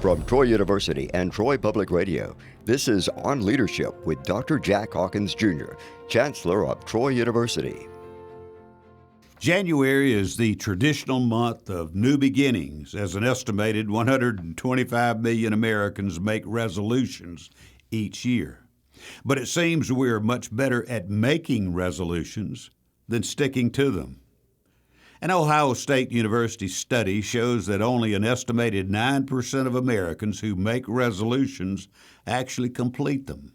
From Troy University and Troy Public Radio, this is On Leadership with Dr. Jack Hawkins Jr., Chancellor of Troy University. January is the traditional month of new beginnings, as an estimated 125 million Americans make resolutions each year. But it seems we're much better at making resolutions than sticking to them. An Ohio State University study shows that only an estimated 9% of Americans who make resolutions actually complete them.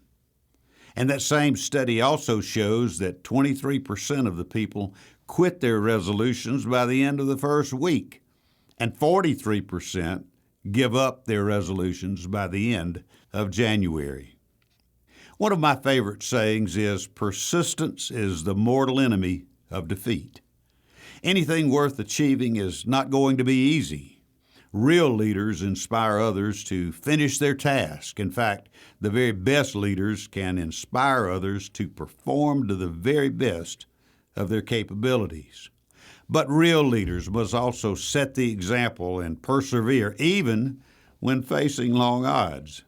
And that same study also shows that 23% of the people quit their resolutions by the end of the first week, and 43% give up their resolutions by the end of January. One of my favorite sayings is, persistence is the mortal enemy of defeat. Anything worth achieving is not going to be easy. Real leaders inspire others to finish their task. In fact, the very best leaders can inspire others to perform to the very best of their capabilities. But real leaders must also set the example and persevere, even when facing long odds.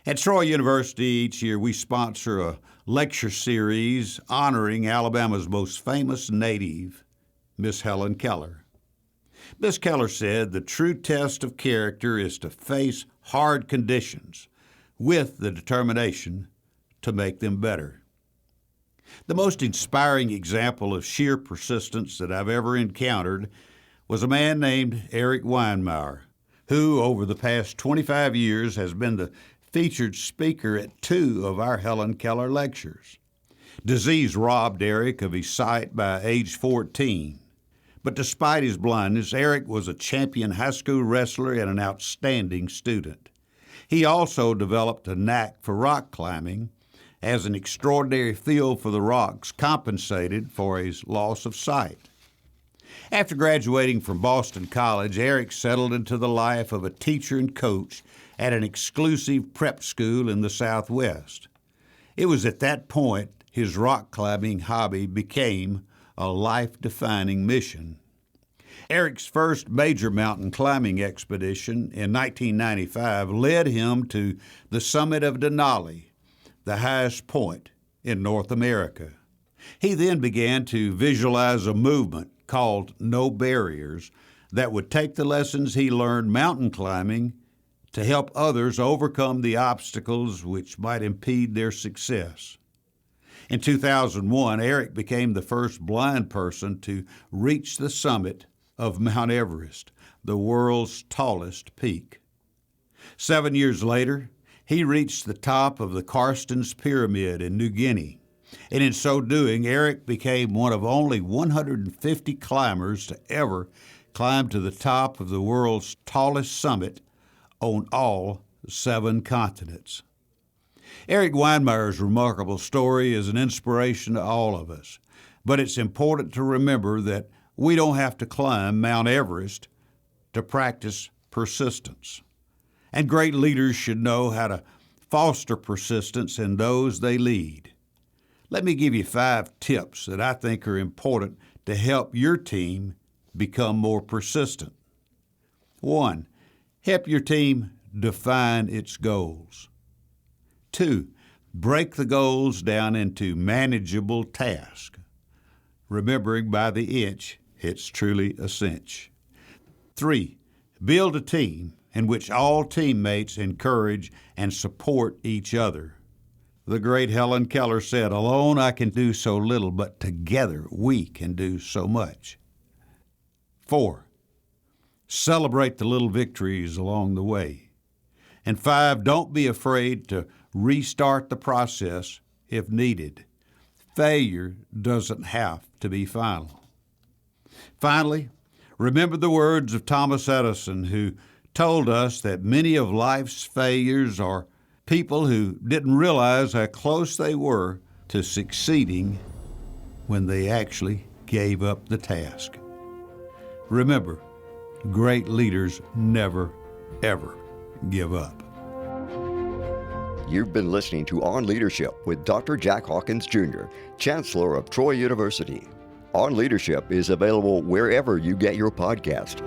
At Troy University each year, we sponsor a lecture series honoring Alabama's most famous native, Miss Helen Keller. Miss Keller said the true test of character is to face hard conditions with the determination to make them better. The most inspiring example of sheer persistence that I've ever encountered was a man named Eric Weinmeier, who over the past 25 years has been the featured speaker at 2 of our Helen Keller lectures. Disease robbed Eric of his sight by age 14. But despite his blindness, Eric was a champion high school wrestler and an outstanding student. He also developed a knack for rock climbing, as an extraordinary feel for the rocks compensated for his loss of sight. After graduating from Boston College, Eric settled into the life of a teacher and coach at an exclusive prep school in the Southwest. It was at that point his rock climbing hobby became a life-defining mission. Eric's first major mountain climbing expedition in 1995 led him to the summit of Denali, the highest point in North America. He then began to visualize a movement called No Barriers that would take the lessons he learned mountain climbing to help others overcome the obstacles which might impede their success. In 2001, Eric became the first blind person to reach the summit of Mount Everest, the world's tallest peak. 7 years later, he reached the top of the Carstens Pyramid in New Guinea, and in so doing, Eric became one of only 150 climbers to ever climb to the top of the world's tallest summit on all 7 continents. Eric Weinmeier's remarkable story is an inspiration to all of us, but it's important to remember that we don't have to climb Mount Everest to practice persistence. And great leaders should know how to foster persistence in those they lead. Let me give you 5 tips that I think are important to help your team become more persistent. 1, help your team define its goals. 2, break the goals down into manageable tasks, remembering by the inch, it's truly a cinch. 3, build a team in which all teammates encourage and support each other. The great Helen Keller said, "Alone I can do so little, but together we can do so much." 4, celebrate the little victories along the way. And 5, don't be afraid to restart the process if needed. Failure doesn't have to be final. Finally, remember the words of Thomas Edison, who told us that many of life's failures are people who didn't realize how close they were to succeeding when they actually gave up the task. Remember, great leaders never, ever give up. You've been listening to On Leadership with Dr. Jack Hawkins Jr., Chancellor of Troy University. On Leadership is available wherever you get your podcast.